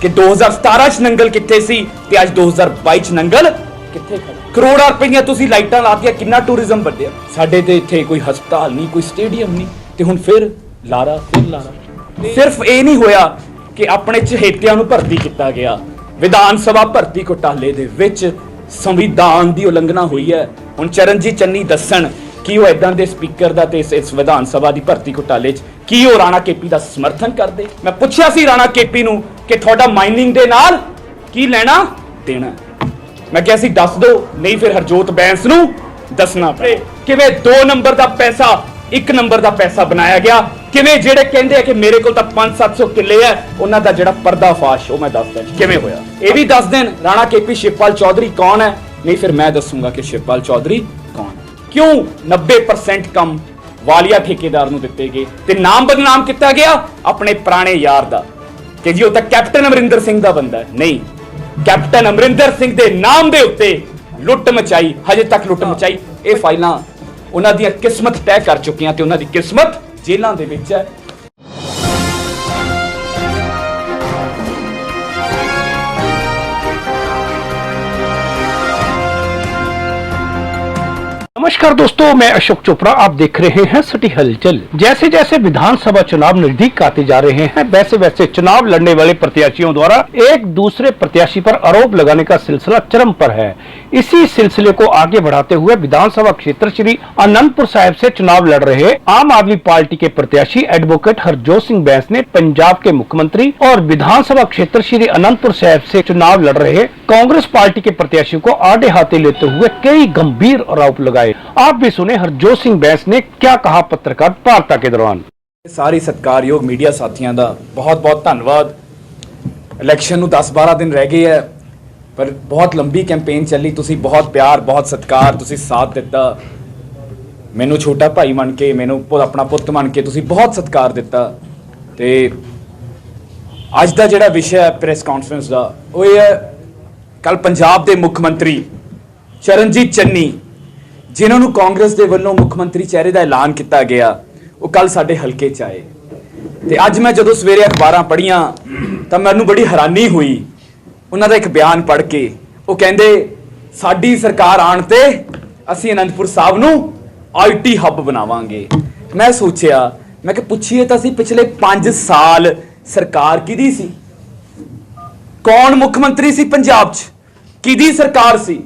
ਕਿ 2017 ਚ ਨੰਗਲ ਕਿੱਥੇ ਸੀ ਤੇ ਅੱਜ 2022 ਚ ਨੰਗਲ ਕਿੱਥੇ ਖੜਾ। ਕਰੋੜਾਂ ਰੁਪਈਆ ਤੁਸੀਂ ਲਾਈਟਾਂ ਲਾਤੀਆਂ, ਕਿੰਨਾ ਟੂਰਿਜ਼ਮ ਵੱਧਿਆ। ਸਾਡੇ ਤੇ ਇੱਥੇ ਕੋਈ ਹਸਪਤਾਲ ਨਹੀਂ, ਕੋਈ ਸਟੇਡੀਅਮ ਨਹੀਂ, ਤੇ ਹੁਣ ਫਿਰ ਲਾਰਾ। ਸਿਰਫ ਇਹ ਨਹੀਂ ਹੋਇਆ ਕਿ ਆਪਣੇ ਚਹੇਤਿਆਂ ਨੂੰ ਭਰਤੀ ਕੀਤਾ ਗਿਆ, ਵਿਧਾਨ ਸਭਾ ਭਰਤੀ ਘੁਟਾਲੇ ਦੇ ਵਿੱਚ ਸੰਵਿਧਾਨ ਦੀ ਉਲੰਘਣਾ ਹੋਈ ਹੈ। ਹੁਣ ਚਰਨਜੀਤ ਚੰਨੀ ਦੱਸਣ ਕਿ ਉਹ ਇਦਾਂ ਦੇ ਸਪੀਕਰ ਦਾ ਤੇ ਇਸ ਵਿਧਾਨ ਸਭਾ ਦੀ ਭਰਤੀ ਘੁਟਾਲੇ 'ਚ ਕੀ ਉਹ ਰਾਣਾ ਕੇਪੀ ਦਾ ਸਮਰਥਨ ਕਰਦੇ। ਮੈਂ ਪੁੱਛਿਆ ਸੀ ਰਾਣਾ ਕੇਪੀ ਨੂੰ ਕਿ ਤੁਹਾਡਾ ਮਾਈਨਿੰਗ ਦੇ ਨਾਲ ਕੀ ਲੈਣਾ ਦੇਣਾ। ਮੈਂ ਕਿਹਾ ਸੀ ਦੱਸ ਦਿਓ, ਨਹੀਂ ਫਿਰ ਹਰਜੋਤ ਬੈਂਸ ਨੂੰ ਦੱਸਣਾ ਪਏ ਕਿਵੇਂ 2 ਨੰਬਰ ਦਾ ਪੈਸਾ 1 ਨੰਬਰ ਦਾ ਪੈਸਾ ਬਣਾਇਆ ਗਿਆ, ਕਿਵੇਂ ਜਿਹੜੇ ਕਹਿੰਦੇ ਆ ਕਿ ਮੇਰੇ ਕੋਲ ਤਾਂ 500-700 ਕਿੱਲੇ ਹੈ, ਉਹਨਾਂ ਦਾ ਜਿਹੜਾ ਪਰਦਾਫਾਸ਼ ਉਹ ਮੈਂ ਦੱਸਦਾ ਕਿਵੇਂ ਹੋਇਆ। ਇਹ ਵੀ ਦੱਸ ਦੇਣ ਰਾਣਾ ਕੇਪੀ ਸ਼ਿਵਪਾਲ ਚੌਧਰੀ ਕੌਣ ਹੈ, ਨਹੀਂ ਫਿਰ ਮੈਂ ਦੱਸੂਗਾ ਕਿ ਸ਼ਿਵਪਾਲ ਚੌਧਰੀ ਕੌਣ ਹੈ। ਕਿਉਂ 90% ਕੰਮ ਵਾਲੀਆ ਠੇਕੇਦਾਰ ਨੂੰ ਦਿੱਤੇ ਗਏ ਤੇ ਨਾਮ ਬਦਨਾਮ ਕੀਤਾ ਗਿਆ ਆਪਣੇ ਪੁਰਾਣੇ ਯਾਰ ਦਾ ਕਿ ਜੀ ਉਹ ਤਾਂ ਕੈਪਟਨ ਅਮਰਿੰਦਰ ਸਿੰਘ ਦਾ ਬੰਦਾ ਹੈ। ਨਹੀਂ, ਕੈਪਟਨ ਅਮਰਿੰਦਰ ਸਿੰਘ ਦੇ ਨਾਮ ਦੇ ਉੱਤੇ ਲੁੱਟ ਮਚਾਈ, ਹਜੇ ਤੱਕ ਲੁੱਟ ਮਚਾਈ। ਇਹ ਫਾਈਲਾਂ ਉਹਨਾਂ ਦੀਆਂ ਕਿਸਮਤ ਤੈਅ ਕਰ ਚੁੱਕੀਆਂ ਤੇ ਉਹਨਾਂ ਦੀ ਕਿਸਮਤ ਜੇਲ੍ਹਾਂ ਦੇ ਵਿੱਚ ਹੈ। नमस्कार दोस्तों, मैं अशोक चोपड़ा। आप देख रहे हैं सिटी हलचल। जैसे जैसे विधानसभा चुनाव नजदीक आते जा रहे हैं, वैसे वैसे चुनाव लड़ने वाले प्रत्याशियों द्वारा एक दूसरे प्रत्याशी पर आरोप लगाने का सिलसिला चरम पर है। इसी सिलसिले को आगे बढ़ाते हुए विधानसभा क्षेत्र श्री आनंदपुर साहिब से चुनाव लड़ रहे आम आदमी पार्टी के प्रत्याशी एडवोकेट हरजोत सिंह बैंस ने पंजाब के मुख्यमंत्री और विधानसभा क्षेत्र श्री आनंदपुर साहिब से चुनाव लड़ रहे कांग्रेस पार्टी के प्रत्याशी को आड़े हाथे लेते हुए कई गंभीर आरोप लगाए। आप भी सुने हरजोत सिंह बैंस ने क्या कहा पत्रकार वार्ता के दौरान। सारी सत्कारयोग मीडिया साथियों का बहुत बहुत धन्यवाद। इलैक्शन ਨੂੰ 10-12 दिन रह गए है, पर बहुत लंबी कैंपेन चली, तुसी बहुत प्यार बहुत सत्कार, तुसी साथ दिता, मैनू छोटा भाई मन के, मैनू अपना पुत मन के तुसी बहुत सत्कार दिता। ते अज का जिहड़ा विषय है प्रेस कॉन्फ्रेंस का वो ये है, कल पंजाब के मुख्य मंत्री चरणजीत चन्नी जिन्होंने कांग्रेस के वलों मुख्यमंत्री चेहरे का ऐलान किया गया, वो कल साडे हल्के च आए। तो अज मैं जो सवेरे अखबारां पढ़िया तो मैनू बड़ी हैरानी हुई उन्हों का एक बयान पढ़ के। वो कहते साडी सरकार आण ते असीं आनंदपुर साहब नूं IT हब बनावांगे। मैं सोचिया, मैं कि पुछिए तो असीं पिछले 5 साल सरकार किहदी सी, कौन मुख्यमंत्री सी पंजाब च, किहदी सरकार सी?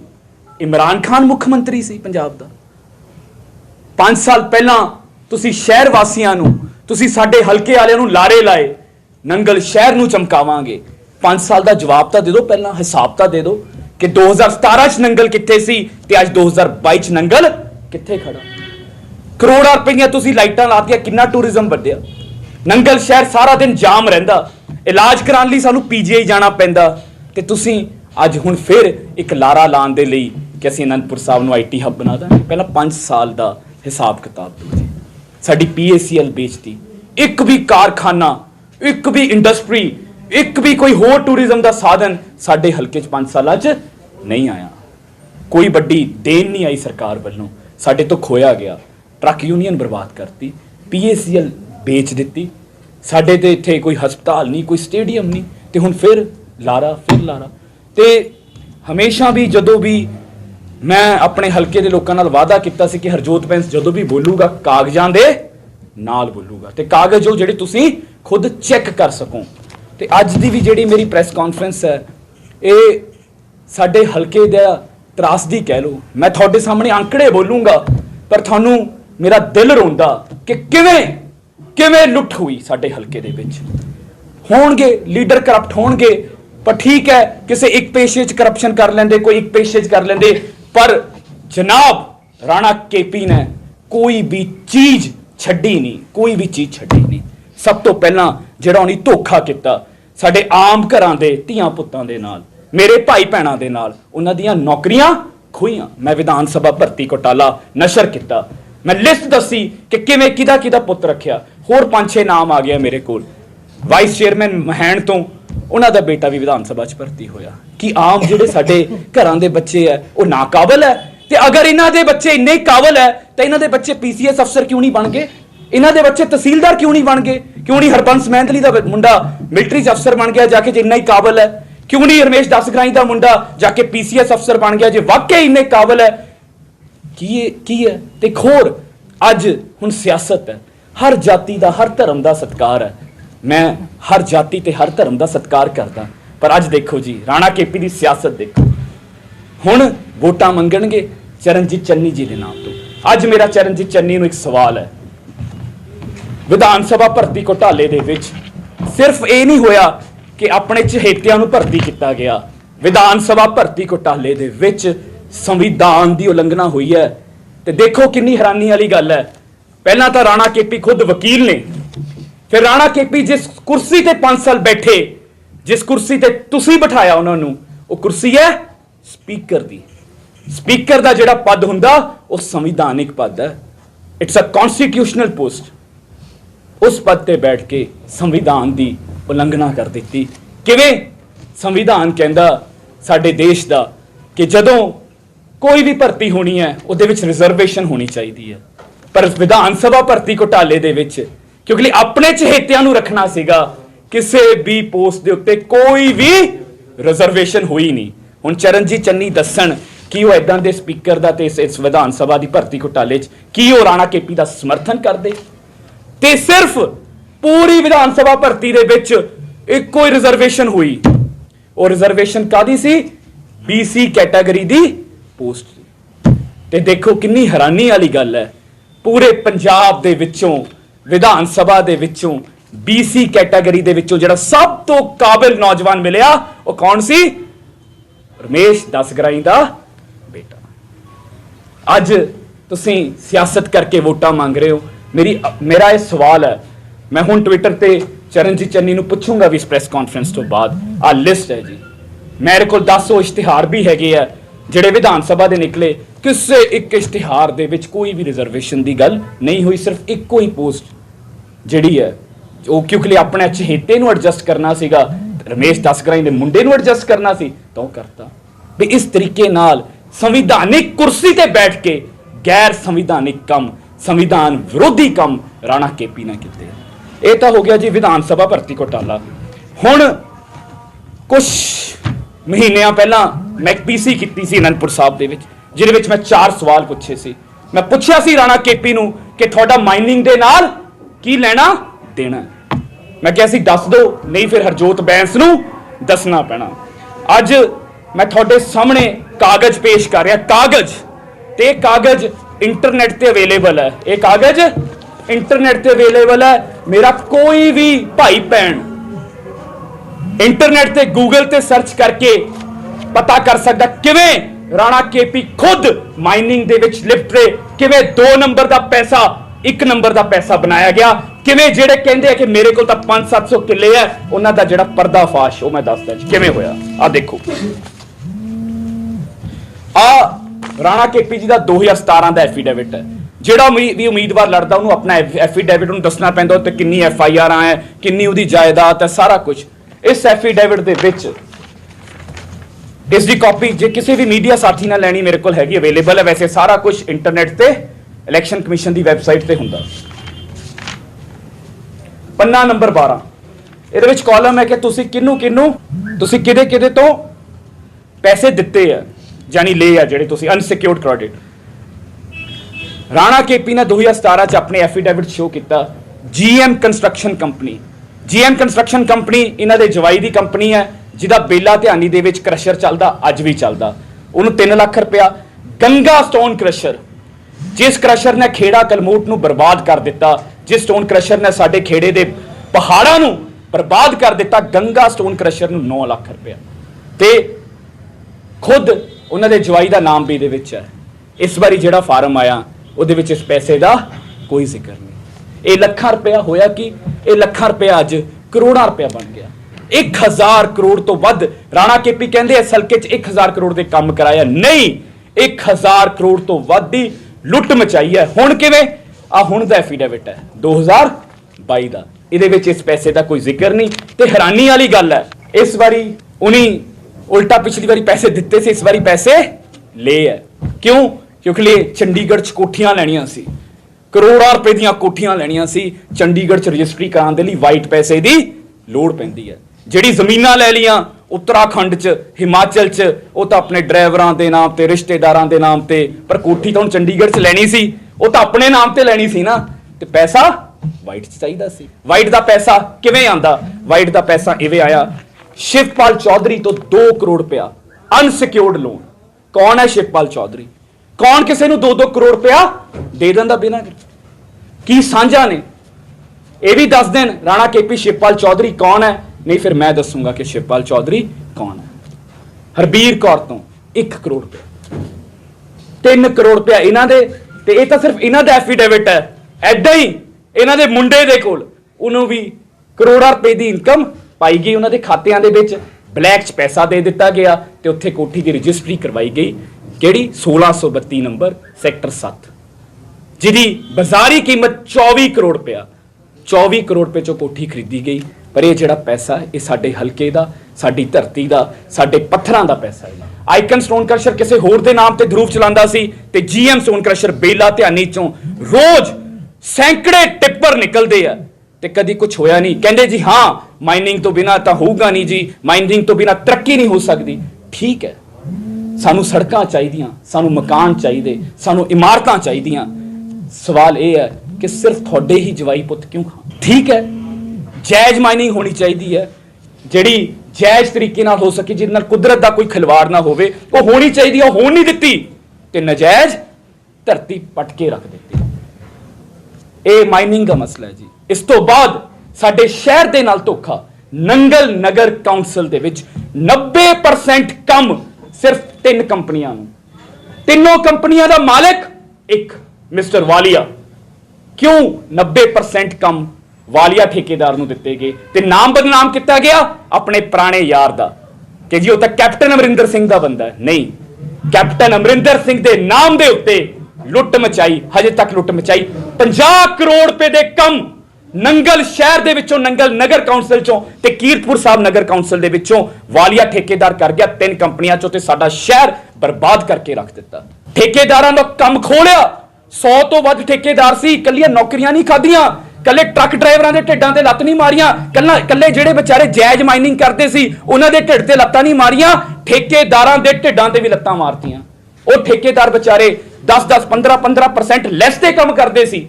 इमरान खान मुख्यमंत्री सी पंजाब दा। 5 साल पहला तुसी शहर वासियां नूं, तुसी साडे हल्के वालियां नूं लारे लाए, नंगल शहर नूं चमकावांगे। 5 साल दा जवाब तां दे दो, पहला हिसाब तां दे दो कि 2017 च नंगल कित्थे सी ते अज 2022 च नंगल कित्थे खड़ा। करोड़ां रुपईया तुसी लाइटां लातियां, किन्ना टूरिज्म वधिया। नंगल शहर सारा दिन जाम रहिंदा, इलाज कराउण लई सानूं PGI जाना पैंदा ते तुसी अज हुण फिर एक लारा लाउण दे लई कि असीं आनंदपुर साहब नूं IT हब बना दांगे। पहला 5 साल का हिसाब किताब दो जी। साडी PACL बेचती, एक भी कारखाना, एक भी इंडस्ट्री, एक भी कोई होर टूरिज्म का साधन साडे हल्के च 5 साल च नहीं आया। कोई बड़ी देन नहीं आई सरकार वालों, साडे तो खोया गया। ट्रक यूनियन बर्बाद करती, PACL बेच दी, साडे ते इत्थे कोई हस्पताल नहीं, कोई स्टेडियम नहीं, ते हुण फिर लारा। ते हमेशा भी जदों भी मैं अपने हल्के के लोगों नाल वादा किया सी कि हरजोत बैंस जदों भी बोलूगा कागजां दे नाल बोलूगा, ते कागज हो जिहड़े तुसीं खुद चैक कर सको। ते अज दी भी जिहड़ी मेरी प्रेस कॉन्फ्रेंस है ये साडे हल्के दा त्रासदी कह लो। मैं तुहाडे सामने आंकड़े बोलूंगा पर तुहानूं मेरा दिल रोंदा कि किवें लुट हुई साडे हल्के दे विच। होणगे लीडर करप्ट होणगे, पर ठीक है किसी एक पेशे च करप्शन कर लेंदे, कोई एक पेशे च कर लेंदे, पर जनाब राणा केपी ने कोई भी चीज छड्डी नहीं, कोई भी चीज छड्डी नहीं। सब तो पहला जिहड़ा उन्हें धोखा किया साडे आम घरां दे धीआं पुत्तां दे नाल, मेरे भाई भैणां दे नाल, उन्हां दीआं नौकरियां खोईआं। मैं विधान सभा भर्ती घोटाला नशर किया, मैं लिस्ट दसी कि किवें किहदा पुत्त रखिया। होर 5-6 नाम आ गया मेरे कोल। वाइस चेयरमैन महैण तो उन्हां दा बेटा भी विधान सभा च भर्ती होया। कि आम जिहड़े साडे घरां दे बच्चे है वो नाकाबल है, ते अगर इन्हां दे बच्चे इन्ने काबल है तो इन्हां दे बच्चे PCS अफसर क्यों नहीं बन गए, इन्हां दे बच्चे तहसीलदार क्यों नहीं बन गए? क्यों नहीं हरबंस महंदली का मुंडा मिलिटरी च अफसर बन गया जाके जे इन्ना ही काबल है? क्यों नहीं रमेश दसगराई का मुंडा जाके PCS अफसर बन गया जे वाकई इन्ने काबल है? की है? ते होर अज हुण सियासत है, हर जाति का हर धर्म का सत्कार है। मैं हर जाति ते हर धर्म का सत्कार करदा, पर अज देखो जी राणा KP की सियासत देखो। हुण वोटां मंगणगे चरणजीत चन्नी जी के नाम तो। अज मेरा चरणजीत चन्नी नूं एक सवाल है, विधान सभा भर्ती घोटाले दे विच सिर्फ ये नहीं होया कि अपने चहेतियां नूं भर्ती किया गया, विधान सभा भर्ती घोटाले दे विच संविधान की उलंघना हुई है। ते देखो कितनी हैरानी वाली गल है, पहला तो राणा KP खुद वकील ने, फिर राणा KP जिस कुर्सी ते 5 साल बैठे, जिस कुर्सी ते तुसी बिठाया उन्होंने, वो कुर्सी है स्पीकर दी। स्पीकर का जिहड़ा पद हुंदा वो संविधानिक पद है, इट्स अ कॉन्स्टिट्यूशनल पोस्ट। उस पद ते बैठ के संविधान की उलंघना कर दी। किवें? संविधान कहंदा साडे देश का कि जदों कोई भी भर्ती होनी है उहदे विच रिजर्वेशन होनी चाहिए है, पर विधान सभा भर्ती घोटाले दे विच क्योंकि अपने चहेतियां नूं रखना सीगा, किसी भी पोस्ट के उत्ते कोई भी रिजर्वेशन हुई नहीं। हुण चरणजीत चन्नी दस्सण कि वो इदां दे स्पीकर दा ते इस विधान सभा की भर्ती घोटाले च की वो राणा KP का समर्थन करदे? ते सिर्फ पूरी विधान सभा भर्ती दे विच एक कोई रिजर्वेशन हुई, और रिजर्वेशन कादी सी? BC कैटेगरी दी पोस्ट। ते देखो कितनी हैरानी वाली गल है, पूरे पंजाब दे विचों विधान सभा दे विचों BC कैटेगरी दे विचों जिहड़ा सब तो काबिल नौजवान मिलिया वो कौन सी? रमेश दसगराई दा बेटा। अज तुसीं सियासत करके वोटां मांग रहे हो। मेरा यह सवाल है, मैं हुण ट्विटर ते चरणजीत चन्नी नूं पुछूंगा भी इस प्रेस कॉन्फ्रेंस तो बाद। आ लिस्ट है जी, मेरे को 10 इश्तिहार भी हैगे आ जिहड़े विधान सभा दे निकले, किसी एक इश्तिहार दे विच कोई भी रिजर्वेशन की गल नहीं हुई। सिर्फ एको ही पोस्ट जिहड़ी है वो क्योंकि अपने चहेते नूं एडजस्ट करना सीगा, रमेश दसगराई दे मुंडे नूं एडजस्ट करना सी तो करता भी। इस तरीके नाल संविधानिक कुर्सी ते बैठ के गैर संविधानिक कम, संविधान विरोधी कम राणा KP ने किए। यह तो हो गया जी विधान सभा भर्ती घोटाला। हुण कुछ महीनों पहला मैं एक PC की सी आनंदपुर साहब दे विच, जिहदे विच मैं 4 सवाल पूछे सी। मैं पूछा सी राणा KP नूं कि तुहाडा माइनिंग दे नाल की लेना देना। मैं कहा सी दस दो, नहीं फिर हरजोत बैंस नूं दसना पैना। अज मैं तुहाडे सामने कागज पेश कर रहा, कागज ते कागज इंटरनेट ते अवेलेबल है, ये कागज इंटरनेट ते अवेलेबल है। मेरा कोई भी भाई भैन इंटरनेट ते गूगल ते सर्च करके पता कर सकता किवें राणा KP खुद माइनिंग दे विच लिप्त रहे, किवें 2 नंबर का पैसा 1 नंबर का पैसा बनाया गया, किवें जेड़े कहंदे कि मेरे को 500-700 किले है उन्हां दा जिहड़ा पर्दाफाश वो मैं दसदा किवें होया। आ देखो, आ राणा KP जी का 2017 का एफीडेविट है। ਜਿਹੜਾ ਵੀ ਉਮੀਦਵਾਰ ਲੜਦਾ ਉਹਨੂੰ ਆਪਣਾ ਐਫੀਡੇਵਿਟ ਨੂੰ ਦੱਸਣਾ ਪੈਂਦਾ ਉੱਤੇ ਕਿੰਨੀ FIR ਹੈ, ਕਿੰਨੀ ਉਹਦੀ ਜਾਇਦਾਦ ਹੈ, ਸਾਰਾ ਕੁਝ ਇਸ ਐਫੀਡੇਵਿਟ ਦੇ ਵਿੱਚ। ਇਸ ਦੀ ਕਾਪੀ ਜੇ ਕਿਸੇ ਵੀ ਮੀਡੀਆ ਸਾਥੀ ਨਾਲ ਲੈਣੀ ਮੇਰੇ ਕੋਲ ਹੈਗੀ, ਅਵੇਲੇਬਲ ਹੈ। ਵੈਸੇ ਸਾਰਾ ਕੁਝ ਇੰਟਰਨੈਟ ਤੇ ਇਲੈਕਸ਼ਨ ਕਮਿਸ਼ਨ ਦੀ ਵੈਬਸਾਈਟ ਤੇ ਹੁੰਦਾ। ਪੰਨਾ ਨੰਬਰ 12 ਇਹਦੇ ਵਿੱਚ ਕਾਲਮ ਹੈ ਕਿ ਤੁਸੀਂ ਕਿਹਨੂੰ ਤੁਸੀਂ ਕਿਹਦੇ ਤੋਂ ਪੈਸੇ ਦਿੱਤੇ ਆ, ਜਾਨੀ ਲਏ ਆ ਜਿਹੜੇ ਤੁਸੀਂ ਅਨਸਿਕਿਉਰਡ ਕ੍ਰੈਡਿਟ। राणा KP ने 2017 च अपने एफीडेविट शो किया GM construction company. GM construction company इन्हां दे जवाई दी कंपनी है जिहदा बेला ध्यानी दे विच क्रशर चलदा, अज भी चलदा। उन्होंने 3 लाख रुपया गंगा स्टोन क्रशर, जिस क्रशर ने खेड़ा कलमूट नूं बर्बाद कर दिता, जिस स्टोन क्रशर ने साडे खेड़े दे पहाड़ां नूं बर्बाद कर दिता, गंगा स्टोन क्रशर नूं 9 लाख रुपया ते खुद उन्हां दे जवाई दा नाम भी इहदे विच है। इस बारी जिहड़ा फार्म आया ਉਹਦੇ ਵਿੱਚ ਇਸ ਪੈਸੇ ਦਾ ਕੋਈ ਜ਼ਿਕਰ ਨਹੀਂ। ਇਹ ਲੱਖਾਂ ਰੁਪਇਆ ਹੋਇਆ ਕਿ ਇਹ ਲੱਖਾਂ ਰੁਪਇਆ ਅੱਜ ਕਰੋੜਾਂ ਰੁਪਇਆ ਬਣ ਗਿਆ। 1000 ਕਰੋੜ ਤੋਂ ਵੱਧ ਰਾਣਾ KP ਕਹਿੰਦੇ ਇਸ ਹਲਕੇ 'ਚ 1000 ਕਰੋੜ ਦੇ ਕੰਮ ਕਰਾਇਆ, ਨਹੀਂ 1000 ਕਰੋੜ ਤੋਂ ਵੱਧ ਦੀ ਲੁੱਟ ਮਚਾਈ ਹੈ। ਹੁਣ ਕਿਵੇਂ? ਆ ਹੁਣ ਦਾ ਐਫੀਡੇਵਿਟ ਹੈ 2022 ਦਾ, ਇਹਦੇ ਵਿੱਚ ਇਸ ਪੈਸੇ ਦਾ ਕੋਈ ਜ਼ਿਕਰ ਨਹੀਂ। ਤੇ ਹੈਰਾਨੀ ਵਾਲੀ ਗੱਲ ਹੈ ਇਸ ਵਾਰੀ ਉਨੀ ਉਲਟਾ ਪਿਛਲੀ ਵਾਰੀ ਪੈਸੇ ਦਿੱਤੇ ਸੀ, ਇਸ ਵਾਰੀ ਪੈਸੇ ਲਏ ਹੈ। क्यों? क्योंकि चंडीगढ़ च कोठियां लैनियां सी, ਕਰੋੜਾਂ ਰੁਪਏ ਦੀਆਂ ਕੋਠੀਆਂ ਲੈਣੀਆਂ ਸੀ। ਚੰਡੀਗੜ੍ਹ 'ਚ ਰਜਿਸਟਰੀ ਕਰਾਉਣ ਦੇ ਲਈ ਵਾਈਟ ਪੈਸੇ ਦੀ ਲੋੜ ਪੈਂਦੀ ਹੈ। ਜਿਹੜੀ ਜ਼ਮੀਨਾਂ ਲੈ ਲੀਆਂ ਉੱਤਰਾਖੰਡ 'ਚ, ਹਿਮਾਚਲ 'ਚ, ਉਹ ਤਾਂ ਆਪਣੇ ਡਰਾਈਵਰਾਂ ਦੇ ਨਾਮ ਤੇ, ਰਿਸ਼ਤੇਦਾਰਾਂ ਦੇ ਨਾਮ ਤੇ, ਪਰ ਕੋਠੀ ਤਾਂ ਹੁਣ ਚੰਡੀਗੜ੍ਹ 'ਚ ਲੈਣੀ ਸੀ, ਉਹ ਤਾਂ ਆਪਣੇ ਨਾਮ ਤੇ ਲੈਣੀ ਸੀ ਨਾ, ਤੇ ਪੈਸਾ ਵਾਈਟ 'ਚ ਚਾਹੀਦਾ ਸੀ। ਵਾਈਟ ਦਾ ਪੈਸਾ ਕਿਵੇਂ ਆਂਦਾ? ਵਾਈਟ ਦਾ ਪੈਸਾ ਇਵੇਂ ਆਇਆ, ਸ਼ਿਵਪਾਲ ਚੌਧਰੀ ਤੋਂ 2 ਕਰੋੜ ਰੁਪਇਆ ਅਨਸਿਕਿਉਰਡ ਲੋਨ। ਕੌਣ ਹੈ ਸ਼ਿਵਪਾਲ ਚੌਧਰੀ? ਕੌਣ ਕਿਸੇ ਨੂੰ 2-2 ਕਰੋੜ ਰੁਪਇਆ ਦੇ ਦਿੰਦਾ ਬਿਨਾਂ? ਕੀ ਸਾਂਝਾ ਨੇ? ਇਹ ਵੀ ਦੱਸ ਦੇਣ ਰਾਣਾ ਕੇਪੀ ਸ਼ਿਵਪਾਲ ਚੌਧਰੀ ਕੌਣ ਹੈ। ਨਹੀਂ ਫਿਰ ਮੈਂ ਦੱਸੂਗਾ ਕਿ ਸ਼ਿਵਪਾਲ ਚੌਧਰੀ ਕੌਣ ਹੈ। ਹਰਬੀਰ ਕੌਰ ਤੋਂ 1 ਕਰੋੜ ਰੁਪਇਆ, 3 ਕਰੋੜ ਰੁਪਇਆ ਇਹਨਾਂ ਦੇ, ਤੇ ਇਹ ਤਾਂ ਸਿਰਫ ਇਹਨਾਂ ਦਾ ਐਫੀਡੇਵਿਟ ਹੈ। ਐਦਾਂ ਹੀ ਇਹਨਾਂ ਦੇ ਮੁੰਡੇ ਦੇ ਕੋਲ ਉਹਨੂੰ ਵੀ ਕਰੋੜਾਂ ਰੁਪਏ ਦੀ ਇਨਕਮ ਪਾਈ ਗਈ, ਉਹਨਾਂ ਦੇ ਖਾਤਿਆਂ ਦੇ ਵਿੱਚ ਬਲੈਕ 'ਚ ਪੈਸਾ ਦੇ ਦਿੱਤਾ ਗਿਆ ਤੇ ਉੱਥੇ ਕੋਠੀ ਦੀ ਰਜਿਸਟਰੀ ਕਰਵਾਈ ਗਈ। ਕਿਹੜੀ? 1632 ਨੰਬਰ, ਸੈਕਟਰ 7, ਜਿਹਦੀ ਬਾਜ਼ਾਰੀ ਕੀਮਤ 24 ਕਰੋੜ ਰੁਪਇਆ। 24 ਕਰੋੜ ਰੁਪਏ 'ਚੋਂ ਕੋਠੀ ਖਰੀਦੀ ਗਈ। ਪਰ ਇਹ ਜਿਹੜਾ ਪੈਸਾ ਇਹ ਸਾਡੇ ਹਲਕੇ ਦਾ, ਸਾਡੀ ਧਰਤੀ ਦਾ, ਸਾਡੇ ਪੱਥਰਾਂ ਦਾ ਪੈਸਾ ਹੈ। ਆਈਕਨ ਸਟੋਨ ਕ੍ਰਸ਼ਰ ਕਿਸੇ ਹੋਰ ਦੇ ਨਾਮ ਤੇ ਧਰੂਵ ਚਲਾਉਂਦਾ ਸੀ ਤੇ ਜੀਐਮ ਸਟੋਨ ਕ੍ਰਸ਼ਰ ਬੇਲਾ ਧਿਆਨੀ ਚੋਂ ਰੋਜ਼ ਸੈਂਕੜੇ ਟਿੱਪਰ ਨਿਕਲਦੇ ਆ ਤੇ ਕਦੀ ਕੁਝ ਹੋਇਆ ਨਹੀਂ। ਕਹਿੰਦੇ ਜੀ ਹਾਂ ਮਾਈਨਿੰਗ ਤੋਂ ਬਿਨਾ ਤਾਂ ਹੋਊਗਾ ਨਹੀਂ ਜੀ, ਮਾਈਨਿੰਗ ਤੋਂ ਬਿਨਾ ਤਰੱਕੀ ਨਹੀਂ ਹੋ ਸਕਦੀ। ਠੀਕ ਹੈ, ਸਾਨੂੰ ਸੜਕਾਂ ਚਾਹੀਦੀਆਂ, ਸਾਨੂੰ ਮਕਾਨ ਚਾਹੀਦੇ, ਸਾਨੂੰ ਇਮਾਰਤਾਂ ਚਾਹੀਦੀਆਂ। ਸਵਾਲ ਇਹ ਹੈ ਕਿ ਸਿਰਫ ਤੁਹਾਡੇ ਹੀ ਜਵਾਈ ਪੁੱਤ ਕਿਉਂ ਖਾਣ? ਠੀਕ ਹੈ, ਜਾਇਜ਼ ਮਾਈਨਿੰਗ ਹੋਣੀ ਚਾਹੀਦੀ ਹੈ, ਜਿਹੜੀ ਜਾਇਜ਼ ਤਰੀਕੇ ਨਾਲ ਹੋ ਸਕੇ, ਜਿਹਦੇ ਨਾਲ ਕੁਦਰਤ ਦਾ ਕੋਈ ਖਿਲਵਾੜ ਨਾ ਹੋਵੇ, ਉਹ ਹੋਣੀ ਚਾਹੀਦੀ ਹੈ। ਉਹ ਹੋਣ ਨਹੀਂ ਦਿੱਤੀ ਤੇ ਨਜਾਇਜ਼ ਧਰਤੀ ਪਟ ਕੇ ਰੱਖ ਦਿੱਤੀ। ਇਹ ਮਾਈਨਿੰਗ ਦਾ ਮਸਲਾ ਹੈ ਜੀ। ਇਸ ਤੋਂ ਬਾਅਦ ਸਾਡੇ ਸ਼ਹਿਰ ਦੇ ਨਾਲ ਧੋਖਾ। ਨੰਗਲ ਨਗਰ ਕਾਉਂਸਲ ਦੇ ਵਿੱਚ 90% ਕੰਮ ਸਿਰਫ 3 ਕੰਪਨੀਆਂ ਨੂੰ, ਤਿੰਨੋਂ ਕੰਪਨੀਆਂ ਦਾ ਮਾਲਕ ਇੱਕ ਮਿਸਟਰ ਵਾਲੀਆ। ਕਿਉਂ 90% ਕੰਮ ਵਾਲੀਆ ਠੇਕੇਦਾਰ ਨੂੰ ਦਿੱਤੇ ਗਏ ਤੇ ਨਾਮ ਬਦਨਾਮ ਕੀਤਾ ਗਿਆ ਆਪਣੇ ਪੁਰਾਣੇ ਯਾਰ ਦਾ ਕਿ ਜੀ ਉਹ ਤਾਂ ਕੈਪਟਨ ਅਮਰਿੰਦਰ ਸਿੰਘ ਦਾ ਬੰਦਾ ਹੈ। ਨਹੀਂ, ਕੈਪਟਨ ਅਮਰਿੰਦਰ ਸਿੰਘ ਦੇ ਨਾਮ ਦੇ ਉੱਤੇ ਲੁੱਟ ਮਚਾਈ, ਹਜੇ ਤੱਕ ਲੁੱਟ ਮਚਾਈ। 50 ਕਰੋੜ ਰੁਪਏ ਦੇ ਕੰਮ ਨੰਗਲ ਸ਼ਹਿਰ ਦੇ ਵਿੱਚੋਂ, ਨੰਗਲ ਨਗਰ ਕਾਉਂਸਲ ਚੋਂ ਤੇ ਕੀਰਤਪੁਰ ਸਾਹਿਬ ਨਗਰ ਕਾਉਂਸਲ ਦੇ ਵਿੱਚੋਂ ਵਾਲੀਆ ਠੇਕੇਦਾਰ ਕਰ ਗਿਆ 3 ਕੰਪਨੀਆਂ ਚੋਂ ਤੇ ਸਾਡਾ ਸ਼ਹਿਰ ਬਰਬਾਦ ਕਰਕੇ ਰੱਖ ਦਿੱਤਾ। ਠੇਕੇਦਾਰਾਂ ਦਾ ਕੰਮ ਖੋਲਿਆ। 100 ਤੋਂ ਵੱਧ ਠੇਕੇਦਾਰ ਸੀ, ਕੱਲੀਆਂ ਨੌਕਰੀਆਂ ਨਹੀਂ ਖਾਧੀਆਂ, ਕੱਲੇ ਟਰੱਕ ਡਰਾਈਵਰਾਂ ਦੇ ਢਿੱਡਾਂ ਤੇ ਲੱਤ ਨਹੀਂ ਮਾਰੀਆਂ, ਕੱਲੇ ਜਿਹੜੇ ਵਿਚਾਰੇ ਜਾਇਜ਼ ਮਾਈਨਿੰਗ ਕਰਦੇ ਸੀ ਉਹਨਾਂ ਦੇ ਢਿੱਡ ਤੇ ਲੱਤਾਂ ਨਹੀਂ ਮਾਰੀਆਂ, ਠੇਕੇਦਾਰਾਂ ਦੇ ਢਿੱਡਾਂ ਤੇ ਵੀ ਲੱਤਾਂ ਮਾਰਤੀਆਂ। ਉਹ ਠੇਕੇਦਾਰ ਵਿਚਾਰੇ 10-10, 15-15% ਲੈਸ ਤੇ ਕੰਮ ਕਰਦੇ ਸੀ,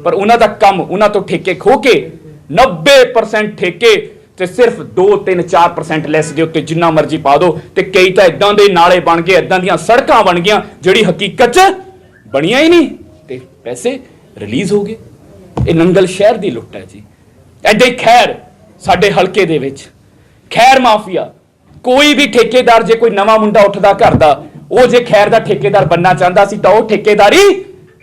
ਪਰ ਉਹਨਾਂ ਦਾ ਕੰਮ, ਉਹਨਾਂ ਤੋਂ ਠੇਕੇ ਖੋ ਕੇ 90% ਠੇਕੇ ਤੇ ਸਿਰਫ 2-3-4% ਲੈਸ ਦੇ ਉੱਤੇ ਜਿੰਨਾ ਮਰਜ਼ੀ ਪਾ ਦੋ। ਤੇ ਕਈ ਤਾਂ ਇਦਾਂ ਦੇ ਨਾਲੇ ਬਣ ਗਏ, ਇਦਾਂ ਦੀਆਂ ਸੜਕਾਂ ਬਣ ਗਈਆਂ ਜਿਹੜੀ ਹਕੀਕਤ 'ਚ ਬਣੀਆਂ ਹੀ ਨਹੀਂ ਤੇ ਪੈਸੇ ਰਿਲੀਜ਼ ਹੋ ਗਏ। ਇਹ ਨੰਗਲ ਸ਼ਹਿਰ ਦੀ ਲੁੱਟ ਹੈ ਜੀ। ਐਡੇ ਖੈਰ ਸਾਡੇ ਹਲਕੇ ਦੇ ਵਿੱਚ ਖੈਰ ਮਾਫੀਆ, ਕੋਈ ਵੀ ਠੇਕੇਦਾਰ ਜੇ ਕੋਈ ਨਵਾਂ ਮੁੰਡਾ ਉੱਠਦਾ ਘਰ ਦਾ, ਉਹ ਜੇ ਖੈਰ ਦਾ ਠੇਕੇਦਾਰ ਬੰਨਣਾ ਚਾਹੁੰਦਾ ਸੀ ਤਾਂ ਉਹ ਠੇਕੇਦਾਰੀ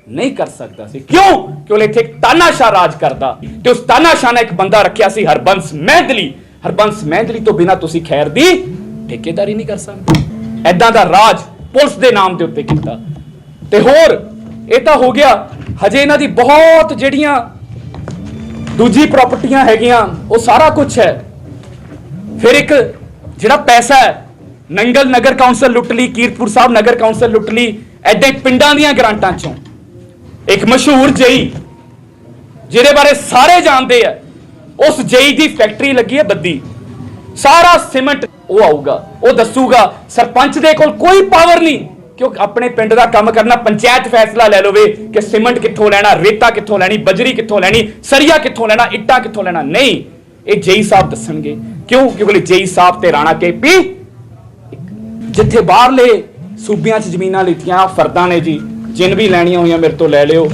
ਨਹੀਂ ਕਰ ਸਕਦਾ ਸੀ। ਕਿਉਂ? ਕਿਉਂਕਿ ਇੱਥੇ ਤਾਨਾਸ਼ਾਹ ਰਾਜ ਕਰਦਾ ਤੇ ਉਸ ਤਾਨਾਸ਼ਾਹ ਨੇ ਇੱਕ ਬੰਦਾ ਰੱਖਿਆ ਸੀ ਹਰਬੰਸ ਮਹਿੰਦਲੀ। ਹਰਬੰਸ ਮਹਿੰਦਲੀ ਤੋਂ ਬਿਨਾਂ ਤੁਸੀਂ ਖੈਰ ਦੀ ਠੇਕੇਦਾਰੀ ਨਹੀਂ ਕਰ ਸਕਦੇ। ਐਦਾਂ ਦਾ ਰਾਜ ਪੁਲਿਸ ਦੇ ਨਾਮ ਦੇ ਉੱਤੇ ਕੀਤਾ। ਤੇ ਹੋਰ ਇਹ ਤਾਂ ਹੋ ਗਿਆ, ਹਜੇ ਇਹਨਾਂ ਦੀ ਬਹੁਤ ਜਿਹੜੀਆਂ ਦੂਜੀ ਪ੍ਰਾਪਰਟੀਆਂ ਹੈਗੀਆਂ ਉਹ ਸਾਰਾ ਕੁਝ ਹੈ। ਫਿਰ ਇੱਕ ਜਿਹੜਾ ਪੈਸਾ ਹੈ, ਨੰਗਲ ਨਗਰ ਕਾਉਂਸਲ ਲੁੱਟ ਲਈ, ਕੀਰਤਪੁਰ ਸਾਹਿਬ ਨਗਰ ਕਾਉਂਸਲ ਲੁੱਟ ਲਈ, ਐਡੇ ਪਿੰਡਾਂ ਦੀਆਂ ਗ੍ਰਾਂਟਾਂ ਚੋਂ। ਇੱਕ ਮਸ਼ਹੂਰ ਜਈ ਜਿਹਦੇ ਬਾਰੇ ਸਾਰੇ ਜਾਣਦੇ ਆ, ਉਸ ਜਈ ਦੀ ਫੈਕਟਰੀ ਲੱਗੀ ਹੈ ਬੱਦੀ। ਸਾਰਾ ਸੀਮੈਂਟ ਉਹ ਆਊਗਾ, ਉਹ ਦੱਸੂਗਾ। ਸਰਪੰਚ ਦੇ ਕੋਲ ਕੋਈ ਪਾਵਰ ਨਹੀਂ, ਕਿਉਂਕਿ ਆਪਣੇ ਪਿੰਡ ਦਾ ਕੰਮ ਕਰਨਾ ਪੰਚਾਇਤ ਫੈਸਲਾ ਲੈ ਲਵੇ ਕਿ ਸੀਮੈਂਟ ਕਿੱਥੋਂ ਲੈਣਾ, ਰੇਤਾ ਕਿੱਥੋਂ ਲੈਣੀ, ਬਜਰੀ ਕਿੱਥੋਂ ਲੈਣੀ, ਸਰੀਆ ਕਿੱਥੋਂ ਲੈਣਾ, ਇੱਟਾਂ ਕਿੱਥੋਂ ਲੈਣਾ। ਨਹੀਂ, ਇਹ ਜਈ ਸਾਹਿਬ ਦੱਸਣਗੇ। ਕਿਉਂ? ਕਿਉਂਕਿ ਜਈ ਸਾਹਿਬ ਤੇ ਰਾਣਾ ਕੇਪੀ ਜਿੱਥੇ ਬਾਹਰਲੇ ਸੂਬਿਆਂ 'ਚ ਜ਼ਮੀਨਾਂ ਲਿੱਤੀਆਂ ਫਰਦਾਂ ਨੇ ਜੀ, ਜਿੰਨ ਵੀ ਲੈਣੀਆਂ ਹੋਈਆਂ ਮੇਰੇ ਤੋਂ ਲੈ ਲਿਓ।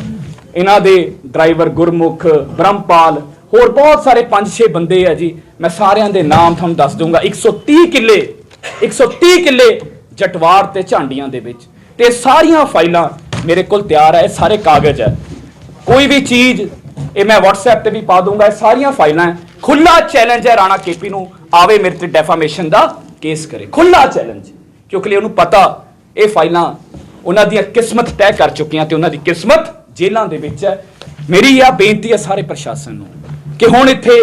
ਇਹਨਾਂ ਦੇ ਡਰਾਈਵਰ ਗੁਰਮੁਖ, ਬ੍ਰਹਮਪਾਲ, ਹੋਰ ਬਹੁਤ ਸਾਰੇ 5-6 ਬੰਦੇ ਆ ਜੀ। ਮੈਂ ਸਾਰਿਆਂ ਦੇ ਨਾਮ ਤੁਹਾਨੂੰ ਦੱਸ ਦੂੰਗਾ। 130 ਕਿੱਲੇ ਜਟਵਾੜ ਤੇ ਝਾਂਡੀਆਂ ਦੇ ਵਿੱਚ, ਤੇ ਸਾਰੀਆਂ ਫਾਈਲਾਂ ਮੇਰੇ ਕੋਲ ਤਿਆਰ ਹੈ। ਇਹ ਸਾਰੇ ਕਾਗਜ਼ ਹੈ, ਕੋਈ ਵੀ ਚੀਜ਼ ਇਹ ਮੈਂ WhatsApp ਤੇ ਵੀ ਪਾ ਦੂੰਗਾ। ਇਹ ਸਾਰੀਆਂ ਫਾਈਲਾਂ ਹੈ। ਖੁੱਲਾ ਚੈਲੰਜ ਹੈ ਰਾਣਾ ਕੇਪੀ ਨੂੰ, ਆਵੇ ਮੇਰੇ ਤੇ ਡੈਫਾਮੇਸ਼ਨ ਦਾ ਕੇਸ ਕਰੇ। ਖੁੱਲਾ ਚੈਲੰਜ, ਕਿਉਂਕਿ ਉਹਨੂੰ ਪਤਾ ਇਹ ਫਾਈਲਾਂ ਉਹਨਾਂ ਦੀਆਂ ਕਿਸਮਤ ਤੈਅ ਕਰ ਚੁੱਕੀਆਂ ਤੇ ਉਹਨਾਂ ਦੀ ਕਿਸਮਤ ਜੇਲ੍ਹਾਂ ਦੇ ਵਿੱਚ ਹੈ। ਮੇਰੀ ਇਹ ਬੇਨਤੀ ਹੈ ਸਾਰੇ ਪ੍ਰਸ਼ਾਸਨ ਨੂੰ ਕਿ ਹੁਣ ਇੱਥੇ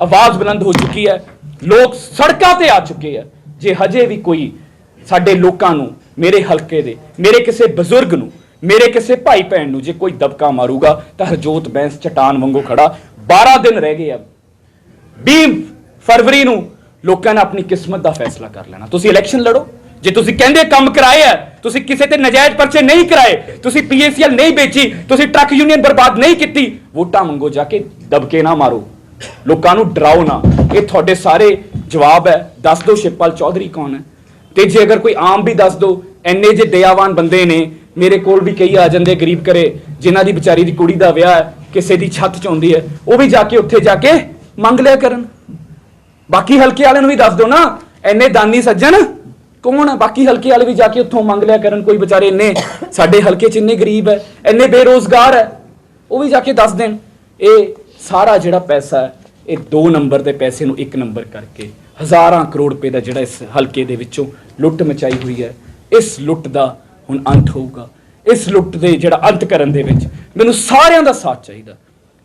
ਆਵਾਜ਼ ਬੁਲੰਦ ਹੋ ਚੁੱਕੀ ਹੈ, ਲੋਕ ਸੜਕਾਂ ਤੇ ਆ ਚੁੱਕੇ ਹੈ। ਜੇ ਹਜੇ ਵੀ ਕੋਈ ਸਾਡੇ ਲੋਕਾਂ ਨੂੰ, ਮੇਰੇ ਹਲਕੇ ਦੇ, ਮੇਰੇ ਕਿਸੇ ਬਜ਼ੁਰਗ ਨੂੰ ਮੇਰੇ ਕਿਸੇ ਭਾਈ ਭੈਣ ਨੂੰ ਜੇ ਕੋਈ ਦਬਕਾ ਮਾਰੂਗਾ ਤਾਂ ਹਰਜੋਤ ਬੈਂਸ ਚਟਾਨ ਵਾਂਗੂ ਖੜਾ। 12 ਦਿਨ ਰਹਿ ਗਏ ਆ, 20 ਫਰਵਰੀ ਨੂੰ ਲੋਕਾਂ ਨੇ ਆਪਣੀ ਕਿਸਮਤ ਦਾ ਫੈਸਲਾ ਕਰ ਲੈਣਾ। ਤੁਸੀਂ ਇਲੈਕਸ਼ਨ ਲੜੋ, ਜੇ ਤੁਸੀਂ ਕਹਿੰਦੇ ਕੰਮ ਕਰਾਏ ਆ, ਤੁਸੀਂ ਕਿਸੇ ਤੇ ਨਜਾਇਜ਼ ਪਰਚੇ ਨਹੀਂ ਕਰਾਏ, ਤੁਸੀਂ PACL ਨਹੀਂ ਵੇਚੀ, ਤੁਸੀਂ ਟਰੱਕ ਯੂਨੀਅਨ ਬਰਬਾਦ ਨਹੀਂ ਕੀਤੀ, ਵੋਟਾਂ ਮੰਗੋ ਜਾ ਕੇ, ਦਬਕੇ ਨਾ ਮਾਰੋ, ਲੋਕਾਂ ਨੂੰ ਡਰਾਓ ਨਾ। ਇਹ ਤੁਹਾਡੇ ਸਾਰੇ ਜਵਾਬ ਹੈ। ਦੱਸ ਦਿਓ ਸ਼ਿਵਪਾਲ ਚੌਧਰੀ ਕੌਣ ਹੈ, ਤੇ ਜੇ ਅਗਰ ਕੋਈ ਆਮ ਵੀ ਦੱਸ ਦਿਓ। ਇੰਨੇ ਜੇ ਦਇਆਵਾਨ ਬੰਦੇ ਨੇ, ਮੇਰੇ ਕੋਲ ਵੀ ਕਈ ਆ ਜਾਂਦੇ ਗਰੀਬ ਘਰੇ ਜਿਨ੍ਹਾਂ ਦੀ ਵਿਚਾਰੀ ਦੀ ਕੁੜੀ ਦਾ ਵਿਆਹ ਹੈ, ਕਿਸੇ ਦੀ ਛੱਤ ਚਾਹੁੰਦੀ ਹੈ, ਉਹ ਵੀ ਜਾ ਕੇ ਉੱਥੇ ਜਾ ਕੇ ਮੰਗ ਲਿਆ ਕਰਨ। ਬਾਕੀ ਹਲਕੇ ਵਾਲਿਆਂ ਨੂੰ ਵੀ ਦੱਸ ਦਿਓ ਨਾ, ਇੰਨੇ ਦਾਨੀ ਸੱਜਣ ਕੌਣ ਹੈ, ਬਾਕੀ ਹਲਕੇ ਵਾਲੇ ਵੀ ਜਾ ਕੇ ਉੱਥੋਂ ਮੰਗ ਲਿਆ ਕਰਨ। ਕੋਈ ਵਿਚਾਰੇ ਇੰਨੇ ਸਾਡੇ ਹਲਕੇ 'ਚ ਇੰਨੇ ਗਰੀਬ ਹੈ, ਇੰਨੇ ਬੇਰੋਜ਼ਗਾਰ ਹੈ, ਉਹ ਵੀ ਜਾ ਕੇ ਦੱਸ ਦੇਣ। ਇਹ ਸਾਰਾ ਜਿਹੜਾ ਪੈਸਾ ਹੈ, ਇਹ 2 ਨੰਬਰ ਦੇ ਪੈਸੇ ਨੂੰ 1 ਨੰਬਰ ਕਰਕੇ ਹਜ਼ਾਰਾਂ ਕਰੋੜ ਰੁਪਏ ਦਾ ਜਿਹੜਾ ਇਸ ਹਲਕੇ ਦੇ ਵਿੱਚੋਂ ਲੁੱਟ ਮਚਾਈ ਹੋਈ ਹੈ, ਇਸ ਲੁੱਟ ਦਾ ਹੁਣ ਅੰਤ ਹੋਊਗਾ। ਇਸ ਲੁੱਟ ਦੇ ਜਿਹੜਾ ਅੰਤ ਕਰਨ ਦੇ ਵਿੱਚ ਮੈਨੂੰ ਸਾਰਿਆਂ ਦਾ ਸਾਥ ਚਾਹੀਦਾ।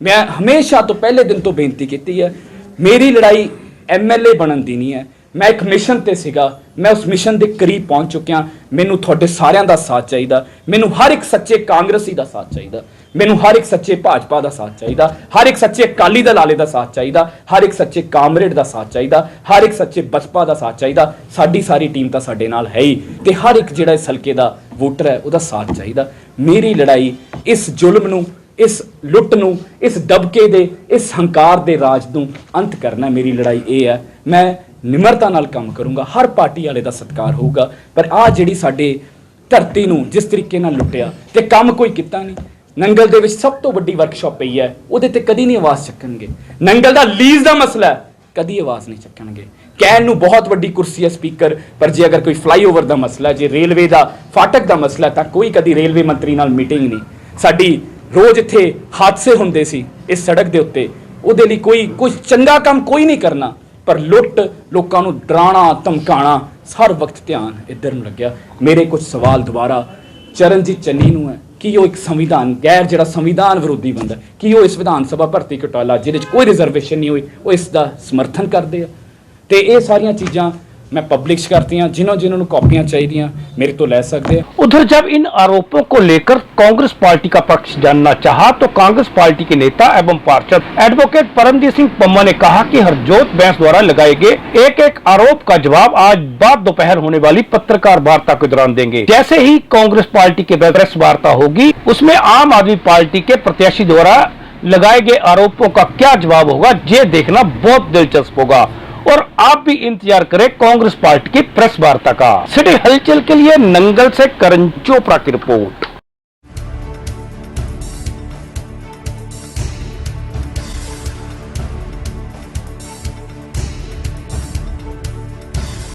ਮੈਂ ਹਮੇਸ਼ਾ ਤੋਂ ਪਹਿਲੇ ਦਿਨ ਤੋਂ ਬੇਨਤੀ ਕੀਤੀ ਹੈ, ਮੇਰੀ ਲੜਾਈ MLA ਬਣਨ ਦੀ ਨਹੀਂ ਹੈ। ਮੈਂ ਇੱਕ ਮਿਸ਼ਨ ਤੇ ਸੀਗਾ, ਮੈਂ ਉਸ ਮਿਸ਼ਨ ਦੇ ਕਰੀਬ ਪਹੁੰਚ ਚੁੱਕਿਆ। ਮੈਨੂੰ ਤੁਹਾਡੇ ਸਾਰਿਆਂ ਦਾ ਸਾਥ ਚਾਹੀਦਾ, ਮੈਨੂੰ ਹਰ ਇੱਕ ਸੱਚੇ ਕਾਂਗਰਸੀ ਦਾ ਸਾਥ ਚਾਹੀਦਾ, ਮੈਨੂੰ ਹਰ ਇੱਕ ਸੱਚੇ ਭਾਜਪਾ ਦਾ ਸਾਥ ਚਾਹੀਦਾ, ਹਰ ਇੱਕ ਸੱਚੇ ਅਕਾਲੀ ਦਲ ਵਾਲੇ ਦਾ ਸਾਥ ਚਾਹੀਦਾ, ਹਰ ਇੱਕ ਸੱਚੇ ਕਾਮਰੇਡ ਦਾ ਸਾਥ ਚਾਹੀਦਾ, ਹਰ ਇੱਕ ਸੱਚੇ ਬਸਪਾ ਦਾ ਸਾਥ ਚਾਹੀਦਾ। ਸਾਡੀ ਸਾਰੀ ਟੀਮ ਤਾਂ ਸਾਡੇ ਨਾਲ ਹੈ ਹੀ, ਤੇ ਹਰ ਇੱਕ ਜਿਹੜਾ ਇਸ ਹਲਕੇ ਦਾ ਵੋਟਰ ਹੈ ਉਹਦਾ ਸਾਥ ਚਾਹੀਦਾ। ਮੇਰੀ ਲੜਾਈ ਇਸ ਜ਼ੁਲਮ ਨੂੰ, ਇਸ ਲੁੱਟ ਨੂੰ, ਇਸ ਦਬਕੇ ਦੇ, ਇਸ ਹੰਕਾਰ ਦੇ ਰਾਜ ਨੂੰ ਅੰਤ ਕਰਨਾ। ਮੇਰੀ ਲੜਾਈ ਇਹ ਹੈ। ਮੈਂ ਨਿਮਰਤਾ ਨਾਲ ਕੰਮ ਕਰੂੰਗਾ, ਹਰ ਪਾਰਟੀ ਵਾਲੇ ਦਾ ਸਤਿਕਾਰ ਹੋਊਗਾ, ਪਰ ਆਹ ਜਿਹੜੀ ਸਾਡੇ ਧਰਤੀ ਨੂੰ ਜਿਸ ਤਰੀਕੇ ਨਾਲ ਲੁੱਟਿਆ ਤੇ ਕੰਮ ਕੋਈ ਕੀਤਾ ਨਹੀਂ। ਨੰਗਲ ਦੇ ਵਿੱਚ ਸਭ ਤੋਂ ਵੱਡੀ ਵਰਕਸ਼ਾਪ ਪਈ ਹੈ, ਉਹਦੇ ਤੇ ਕਦੀ ਨਹੀਂ ਆਵਾਜ਼ ਚੱਕਣਗੇ। ਨੰਗਲ ਦਾ ਲੀਜ਼ ਦਾ ਮਸਲਾ ਹੈ, ਕਦੀ ਆਵਾਜ਼ ਨਹੀਂ ਚੱਕਣਗੇ। ਕਹਿਣ ਨੂੰ ਬਹੁਤ ਵੱਡੀ ਕੁਰਸੀ ਹੈ ਸਪੀਕਰ, ਪਰ ਜੇ ਅਗਰ ਕੋਈ ਫਲਾਈਓਵਰ ਦਾ ਮਸਲਾ, ਜੇ ਰੇਲਵੇ ਦਾ ਫਾਟਕ ਦਾ ਮਸਲਾ, ਤਾਂ ਕੋਈ ਕਦੀ ਰੇਲਵੇ ਮੰਤਰੀ ਨਾਲ ਮੀਟਿੰਗ ਨਹੀਂ। ਸਾਡੀ ਰੋਜ਼ ਇੱਥੇ ਹਾਦਸੇ ਹੁੰਦੇ ਸੀ ਇਸ ਸੜਕ ਦੇ ਉੱਤੇ, ਉਹਦੇ ਲਈ ਕੋਈ ਕੁਝ ਚੰਗਾ ਕੰਮ ਕੋਈ ਨਹੀਂ ਕਰਨਾ, ਪਰ ਲੁੱਟ, ਲੋਕਾਂ ਨੂੰ ਡਰਾਉਣਾ, ਧਮਕਾਉਣਾ, ਹਰ ਵਕਤ ਧਿਆਨ ਇੱਧਰ ਨੂੰ ਲੱਗਿਆ। ਮੇਰੇ ਕੁਝ ਸਵਾਲ ਦੁਬਾਰਾ ਚਰਨਜੀਤ ਚੰਨੀ ਨੂੰ ਹੈ ਕਿ ਉਹ ਇੱਕ ਸੰਵਿਧਾਨ ਗੈਰ ਜਿਹੜਾ ਸੰਵਿਧਾਨ ਵਿਰੋਧੀ ਬੰਦਾ, ਕਿ ਉਹ ਇਸ ਵਿਧਾਨ ਸਭਾ ਭਰਤੀ ਘੁਟਾਲਾ ਜਿਹਦੇ 'ਚ ਕੋਈ ਰਿਜ਼ਰਵੇਸ਼ਨ ਨਹੀਂ ਹੋਈ, ਉਹ ਇਸ ਦਾ ਸਮਰਥਨ ਕਰਦੇ ਆ। ਤੇ ਇਹ ਸਾਰੀਆਂ ਚੀਜ਼ਾਂ मैं पब्लिश करती हैं, जिन्होंने कॉपियां चाहिए मेरे तो ले सकते हैं। उधर जब इन आरोपों को लेकर कांग्रेस पार्टी का पक्ष जानना चाहा तो कांग्रेस पार्टी के नेता एवं पार्षद एडवोकेट परमजीत सिंह पम्मा ने कहा कि हरजोत बैंस द्वारा लगाए गए एक आरोप का जवाब आज बाद दोपहर होने वाली पत्रकार वार्ता के दौरान देंगे। जैसे ही कांग्रेस पार्टी के प्रेस वार्ता होगी उसमें आम आदमी पार्टी के प्रत्याशी द्वारा लगाए गए आरोपों का क्या जवाब होगा, ये देखना बहुत दिलचस्प होगा और आप भी इंतजार करें कांग्रेस पार्टी की प्रेस वार्ता का। सिटी हलचल के लिए नंगल से करण चोपड़ा की रिपोर्ट।